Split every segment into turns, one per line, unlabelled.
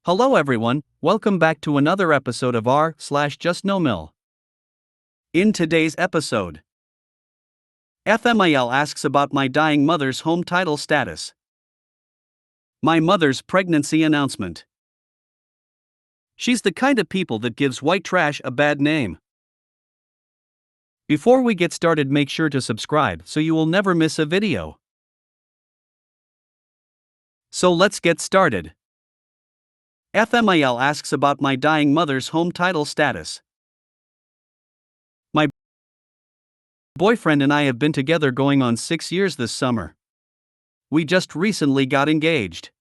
Hello everyone, welcome back to another episode of r/JustNoMil. In today's episode, FMIL asks about my dying mother's home title status. My mother's pregnancy announcement. She's the kind of people that gives white trash a bad name. Before we get started, make sure to subscribe so you will never miss a video. So let's get started. FMIL asks about my dying mother's home title status. My boyfriend and I have been together going on 6 years this summer. We just recently got engaged.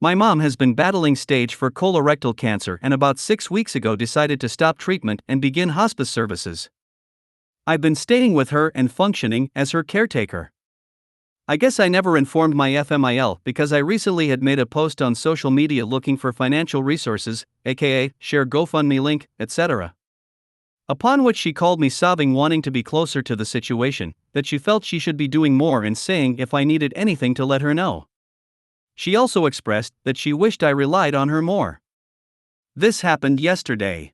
My mom has been battling stage 4 colorectal cancer and about 6 weeks ago decided to stop treatment and begin hospice services. I've been staying with her and functioning as her caretaker. I guess I never informed my FMIL because I recently had made a post on social media looking for financial resources, aka share GoFundMe link, etc. Upon which she called me sobbing, wanting to be closer to the situation, that she felt she should be doing more, and saying if I needed anything to let her know. She also expressed that she wished I relied on her more. This happened yesterday.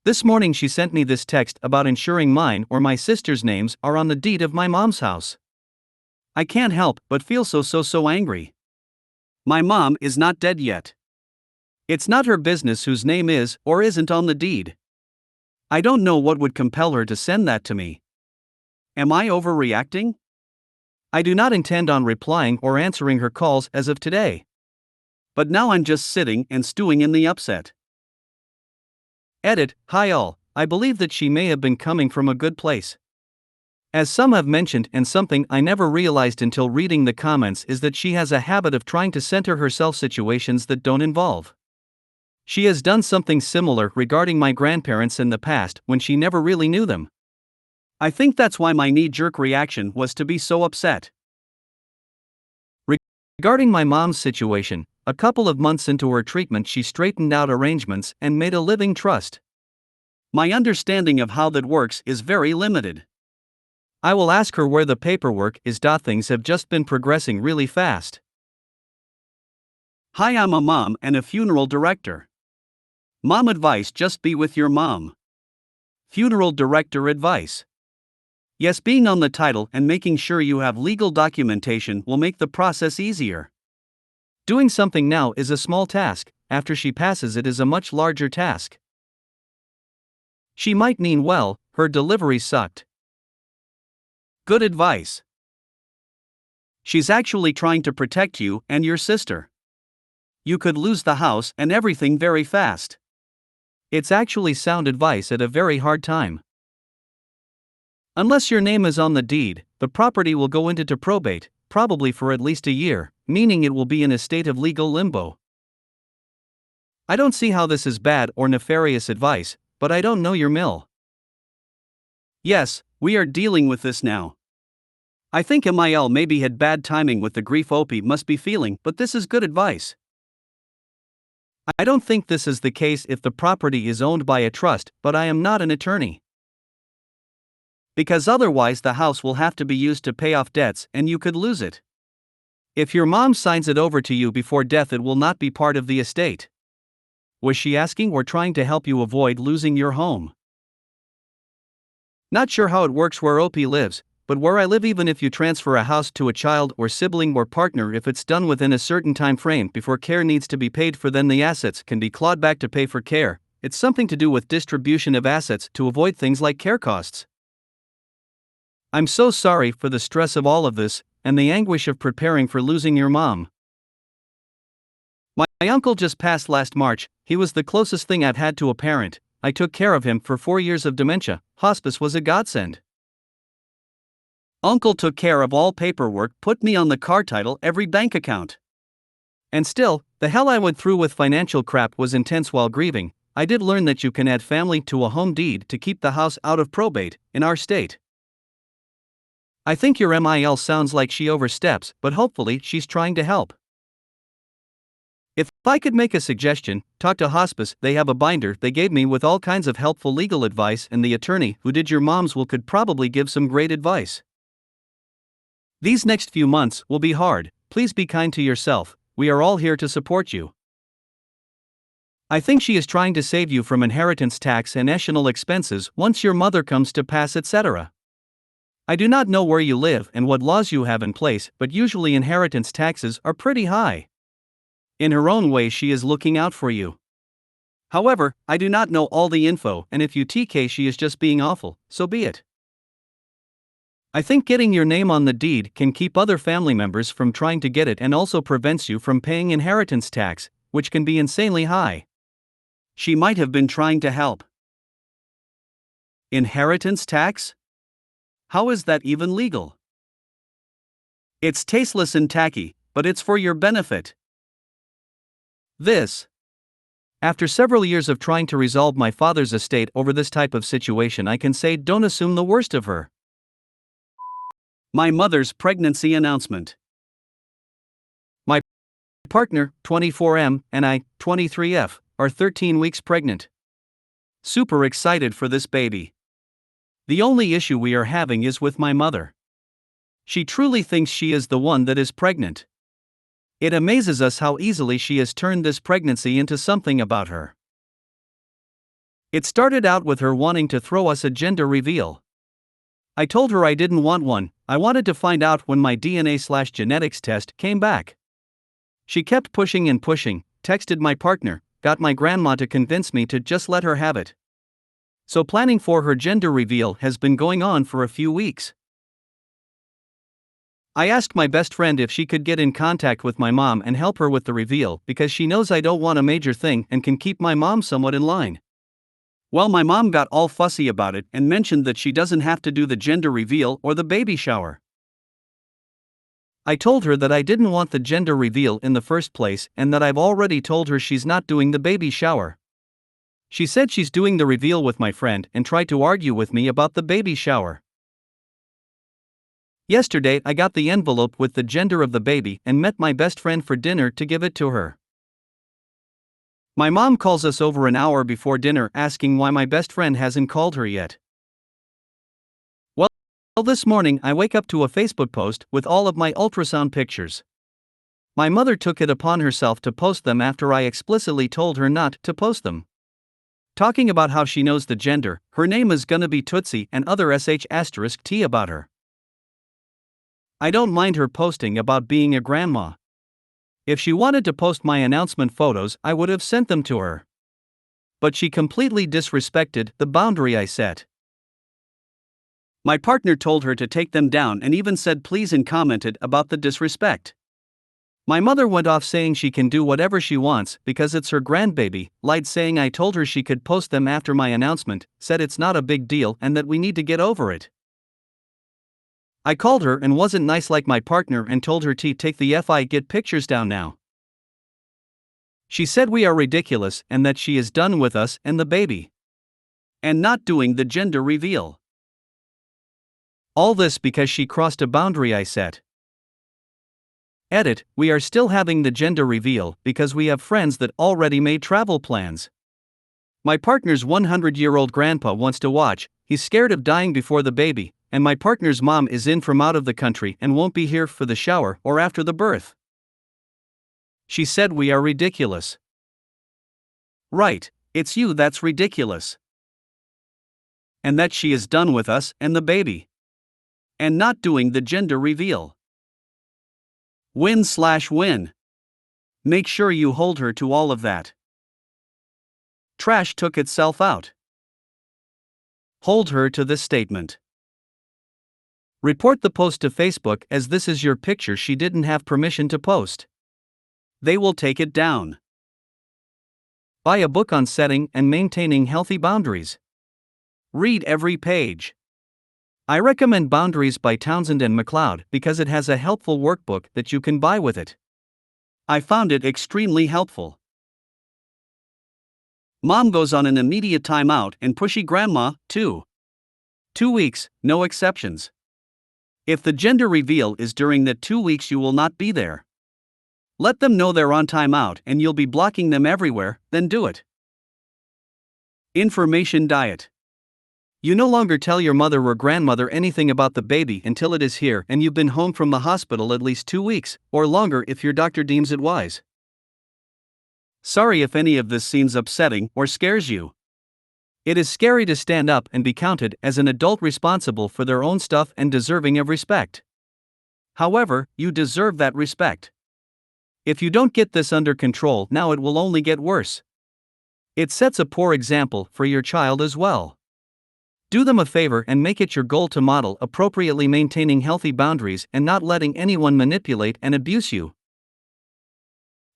This morning she sent me this text about ensuring mine or my sister's names are on the deed of my mom's house. I can't help but feel so angry. My mom is not dead yet. It's not her business whose name is or isn't on the deed. I don't know what would compel her to send that to me. Am I overreacting? I do not intend on replying or answering her calls as of today. But now I'm just sitting and stewing in the upset. Edit, hi all, I believe that she may have been coming from a good place. As some have mentioned, and something I never realized until reading the comments, is that she has a habit of trying to center herself situations that don't involve. She has done something similar regarding my grandparents in the past when she never really knew them. I think that's why my knee-jerk reaction was to be so upset. Regarding my mom's situation, a couple of months into her treatment she straightened out arrangements and made a living trust. My understanding of how that works is very limited. I will ask her where the paperwork is. Things have just been progressing really fast. Hi, I'm a mom and a funeral director. Mom advice: just be with your mom. Funeral director advice: yes, being on the title and making sure you have legal documentation will make the process easier. Doing something now is a small task, after she passes it is a much larger task. She might mean well, her delivery sucked. Good advice. She's actually trying to protect you and your sister. You could lose the house and everything very fast. It's actually sound advice at a very hard time. Unless your name is on the deed, the property will go into probate, probably for at least a year, meaning it will be in a state of legal limbo. I don't see how this is bad or nefarious advice, but I don't know your mill. Yes, we are dealing with this now. I think MIL maybe had bad timing with the grief OP must be feeling, but this is good advice. I don't think this is the case if the property is owned by a trust, but I am not an attorney. Because otherwise the house will have to be used to pay off debts and you could lose it. If your mom signs it over to you before death, it will not be part of the estate. Was she asking or trying to help you avoid losing your home? Not sure how it works where OP lives, but where I live, even if you transfer a house to a child or sibling or partner, if it's done within a certain time frame before care needs to be paid for, then the assets can be clawed back to pay for care. It's something to do with distribution of assets to avoid things like care costs. I'm so sorry for the stress of all of this, and the anguish of preparing for losing your mom. My uncle just passed last March. He was the closest thing I've had to a parent. I took care of him for 4 years of dementia. Hospice was a godsend. Uncle took care of all paperwork, put me on the car title, every bank account. And still, the hell I went through with financial crap was intense while grieving. I did learn that you can add family to a home deed to keep the house out of probate, in our state. I think your MIL sounds like she oversteps, but hopefully she's trying to help. If I could make a suggestion, talk to hospice. They have a binder they gave me with all kinds of helpful legal advice, and the attorney who did your mom's will could probably give some great advice. These next few months will be hard. Please be kind to yourself. we are all here to support you. I think she is trying to save you from inheritance tax and national expenses once your mother comes to pass, etc. I do not know where you live and what laws you have in place, but usually inheritance taxes are pretty high. In her own way, she is looking out for you. However, I do not know all the info, and if you TK she is just being awful, so be it. I think getting your name on the deed can keep other family members from trying to get it and also prevents you from paying inheritance tax, which can be insanely high. She might have been trying to help. Inheritance tax? How is that even legal? It's tasteless and tacky, but it's for your benefit. After several years of trying to resolve my father's estate over this type of situation, I can say don't assume the worst of her. My mother's pregnancy announcement. My partner, 24M, and I, 23F, are 13 weeks pregnant. Super excited for this baby. The only issue we are having is with my mother. She truly thinks she is the one that is pregnant. It amazes us how easily she has turned this pregnancy into something about her. It started out with her wanting to throw us a gender reveal. I told her I didn't want one, I wanted to find out when my DNA/genetics test came back. She kept pushing and pushing, texted my partner, got my grandma to convince me to just let her have it. So planning for her gender reveal has been going on for a few weeks. I asked my best friend if she could get in contact with my mom and help her with the reveal because she knows I don't want a major thing and can keep my mom somewhat in line. Well, my mom got all fussy about it and mentioned that she doesn't have to do the gender reveal or the baby shower. I told her that I didn't want the gender reveal in the first place and that I've already told her she's not doing the baby shower. She said she's doing the reveal with my friend and tried to argue with me about the baby shower. Yesterday, I got the envelope with the gender of the baby and met my best friend for dinner to give it to her. My mom calls us over an hour before dinner asking why my best friend hasn't called her yet. Well, this morning I wake up to a Facebook post with all of my ultrasound pictures. My mother took it upon herself to post them after I explicitly told her not to post them. Talking about how she knows the gender, her name is gonna be Tootsie and other sh*t about her. I don't mind her posting about being a grandma. If she wanted to post my announcement photos, I would have sent them to her. But she completely disrespected the boundary I set. My partner told her to take them down and even said please and commented about the disrespect. My mother went off saying she can do whatever she wants because it's her grandbaby, lied saying I told her she could post them after my announcement, said it's not a big deal and that we need to get over it. I called her and wasn't nice like my partner and told her to take the get pictures down now. She said we are ridiculous and that she is done with us and the baby. And not doing the gender reveal. All this because she crossed a boundary I set. Edit, we are still having the gender reveal because we have friends that already made travel plans. My partner's 100-year-old grandpa wants to watch, he's scared of dying before the baby, and my partner's mom is in from out of the country and won't be here for the shower or after the birth. She said we are ridiculous. Right, it's you that's ridiculous. And that she is done with us and the baby. And not doing the gender reveal. Win/win. Make sure you hold her to all of that. Trash took itself out. Hold her to this statement. Report the post to Facebook as this is your picture she didn't have permission to post. They will take it down. Buy a book on setting and maintaining healthy boundaries. Read every page. I recommend Boundaries by Townsend and MacLeod because it has a helpful workbook that you can buy with it. I found it extremely helpful. Mom goes on an immediate timeout and pushy grandma, too. 2 weeks, no exceptions. If the gender reveal is during that 2 weeks, you will not be there. Let them know they're on timeout and you'll be blocking them everywhere, then do it. Information diet. You no longer tell your mother or grandmother anything about the baby until it is here and you've been home from the hospital at least 2 weeks, or longer if your doctor deems it wise. Sorry if any of this seems upsetting or scares you. It is scary to stand up and be counted as an adult responsible for their own stuff and deserving of respect. However, you deserve that respect. If you don't get this under control now, it will only get worse. It sets a poor example for your child as well. Do them a favor and make it your goal to model appropriately, maintaining healthy boundaries and not letting anyone manipulate and abuse you.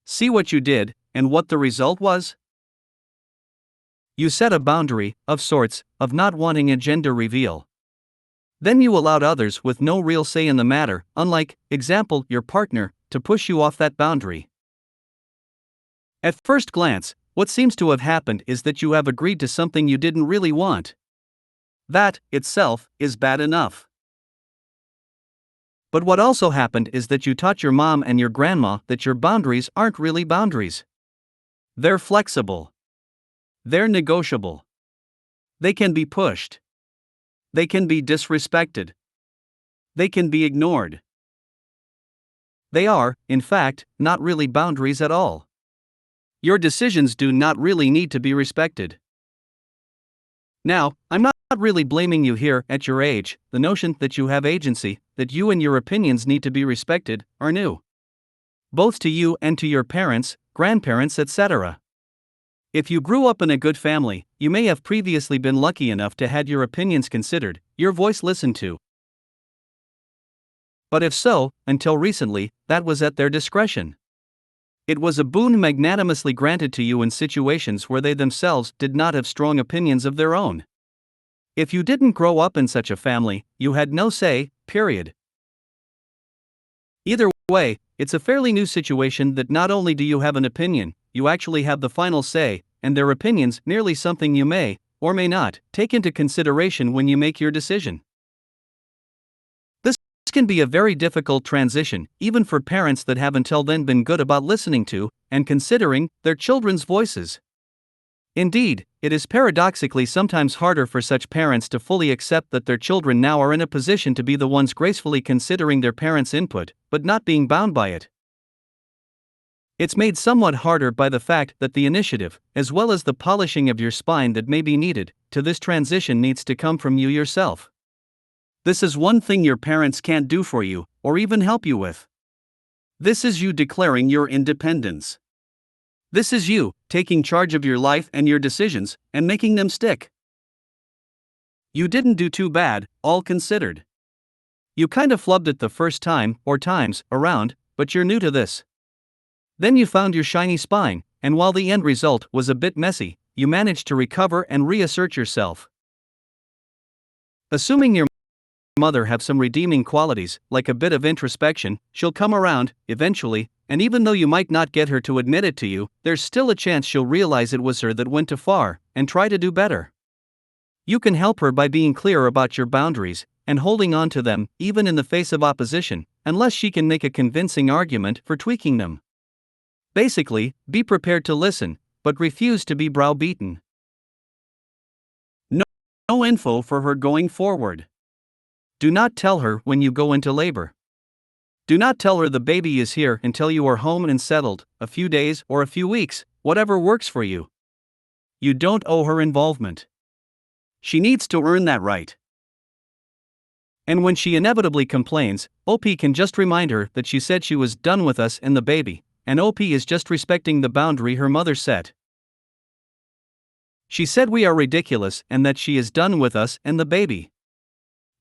See what you did, and what the result was? You set a boundary, of sorts, of not wanting a gender reveal. Then you allowed others with no real say in the matter, unlike, example, your partner, to push you off that boundary. At first glance, what seems to have happened is that you have agreed to something you didn't really want. That, itself, is bad enough. But what also happened is that you taught your mom and your grandma that your boundaries aren't really boundaries. They're flexible. They're negotiable. They can be pushed. They can be disrespected. They can be ignored. They are, in fact, not really boundaries at all. Your decisions do not really need to be respected. Now, I'm not really blaming you here. At your age, the notion that you have agency, that you and your opinions need to be respected, are new. Both to you and to your parents, grandparents, etc. If you grew up in a good family, you may have previously been lucky enough to had your opinions considered, your voice listened to. But if so, until recently, that was at their discretion. It was a boon magnanimously granted to you in situations where they themselves did not have strong opinions of their own. If you didn't grow up in such a family, you had no say, period. Either way, it's a fairly new situation that not only do you have an opinion, you actually have the final say, and their opinions merely something you may, or may not, take into consideration when you make your decision. This can be a very difficult transition, even for parents that have until then been good about listening to, and considering, their children's voices. Indeed, it is paradoxically sometimes harder for such parents to fully accept that their children now are in a position to be the ones gracefully considering their parents' input, but not being bound by it. It's made somewhat harder by the fact that the initiative, as well as the polishing of your spine that may be needed, to this transition needs to come from you yourself. This is one thing your parents can't do for you, or even help you with. This is you declaring your independence. This is you, taking charge of your life and your decisions, and making them stick. You didn't do too bad, all considered. You kind of flubbed it the first time, or times, around, but you're new to this. Then you found your shiny spine, and while the end result was a bit messy, you managed to recover and reassert yourself. Assuming your mother have some redeeming qualities, like a bit of introspection, she'll come around, eventually, and even though you might not get her to admit it to you, there's still a chance she'll realize it was her that went too far, and try to do better. You can help her by being clear about your boundaries, and holding on to them, even in the face of opposition, unless she can make a convincing argument for tweaking them. Basically, be prepared to listen, but refuse to be browbeaten. No info for her going forward. Do not tell her when you go into labor. Do not tell her the baby is here until you are home and settled, a few days or a few weeks, whatever works for you. You don't owe her involvement. She needs to earn that right. And when she inevitably complains, OP can just remind her that she said she was done with us and the baby, and OP is just respecting the boundary her mother set. She said we are ridiculous and that she is done with us and the baby.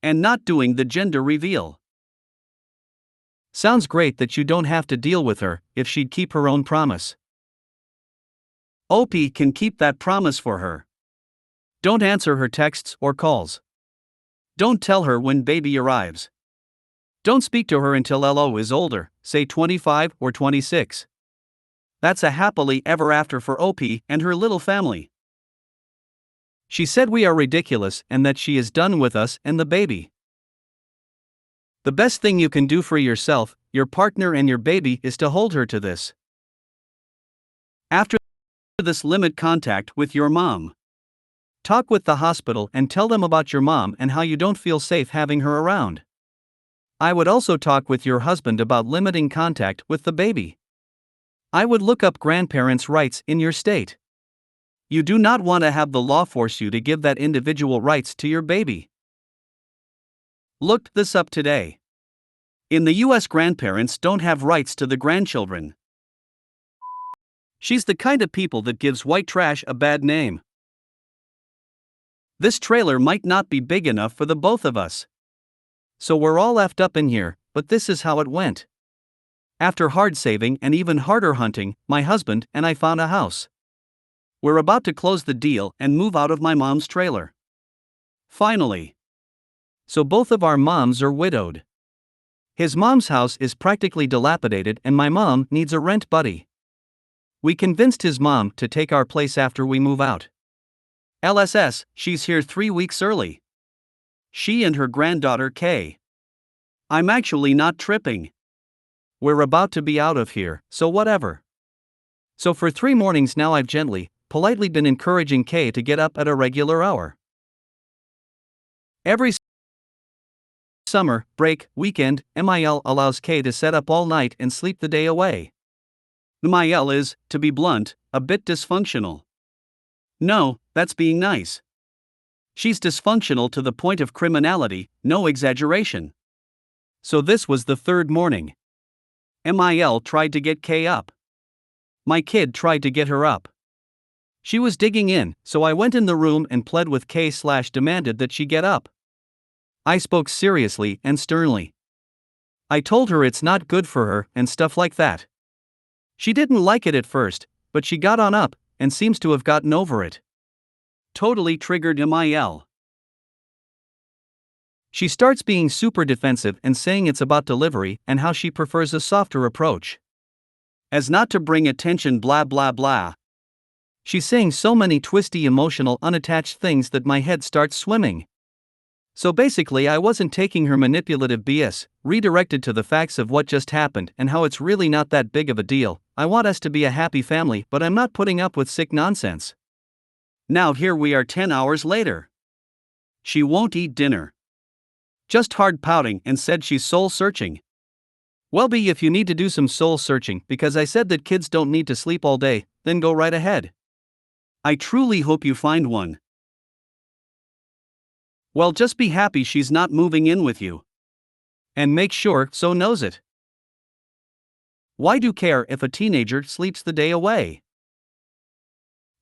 And not doing the gender reveal. Sounds great that you don't have to deal with her, if she'd keep her own promise. OP can keep that promise for her. Don't answer her texts or calls. Don't tell her when baby arrives. Don't speak to her until LO is older, say 25 or 26. That's a happily ever after for OP and her little family. She said we are ridiculous and that she is done with us and the baby. The best thing you can do for yourself, your partner and your baby is to hold her to this. After this, limit contact with your mom. Talk with the hospital and tell them about your mom and how you don't feel safe having her around. I would also talk with your husband about limiting contact with the baby. I would look up grandparents' rights in your state. You do not want to have the law force you to give that individual rights to your baby. Looked this up today. In the US, grandparents don't have rights to the grandchildren. She's the kind of people that gives white trash a bad name. This trailer might not be big enough for the both of us. So we're all left up in here, but this is how it went. After hard saving and even harder hunting, my husband and I found a house. We're about to close the deal and move out of my mom's trailer. Finally. So both of our moms are widowed. His mom's house is practically dilapidated and my mom needs a rent buddy. We convinced his mom to take our place after we move out. LSS, she's here 3 weeks early. She and her granddaughter Kay. I'm actually not tripping. We're about to be out of here, so whatever. So for 3 mornings now I've politely been encouraging Kay to get up at a regular hour. Every summer, break, weekend, MIL allows Kay to set up all night and sleep the day away. MIL is, to be blunt, a bit dysfunctional. No, that's being nice. She's dysfunctional to the point of criminality, no exaggeration. So this was the 3rd morning. MIL tried to get Kay up. My kid tried to get her up. She was digging in, so I went in the room and pled with Kay/demanded that she get up. I spoke seriously and sternly. I told her it's not good for her and stuff like that. She didn't like it at first, but she got on up and seems to have gotten over it. Totally triggered MIL. She starts being super defensive and saying it's about delivery and how she prefers a softer approach. As not to bring attention blah blah blah. She's saying so many twisty emotional unattached things that my head starts swimming. So basically I wasn't taking her manipulative BS, redirected to the facts of what just happened and how it's really not that big of a deal. I want us to be a happy family, but I'm not putting up with sick nonsense. Now here we are 10 hours later. She won't eat dinner. Just hard pouting and said she's soul searching. Well, B, if you need to do some soul searching because I said that kids don't need to sleep all day, then go right ahead. I truly hope you find one. Well, just be happy she's not moving in with you. And make sure so knows it. Why do care if a teenager sleeps the day away?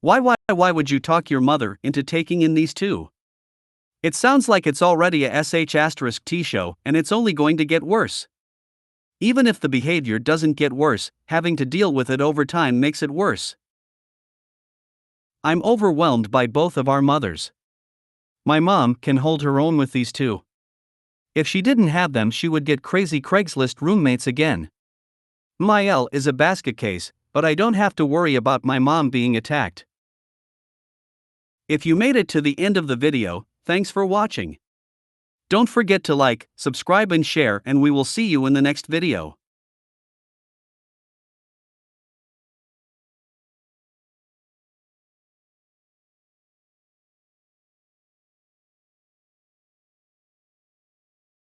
Why would you talk your mother into taking in these two? It sounds like it's already a sh*t show and it's only going to get worse. Even if the behavior doesn't get worse, having to deal with it over time makes it worse. I'm overwhelmed by both of our mothers. My mom can hold her own with these two. If she didn't have them, she would get crazy Craigslist roommates again. MIL is a basket case, but I don't have to worry about my mom being attacked. If you made it to the end of the video, thanks for watching. Don't forget to like, subscribe and share, and we will see you in the next video.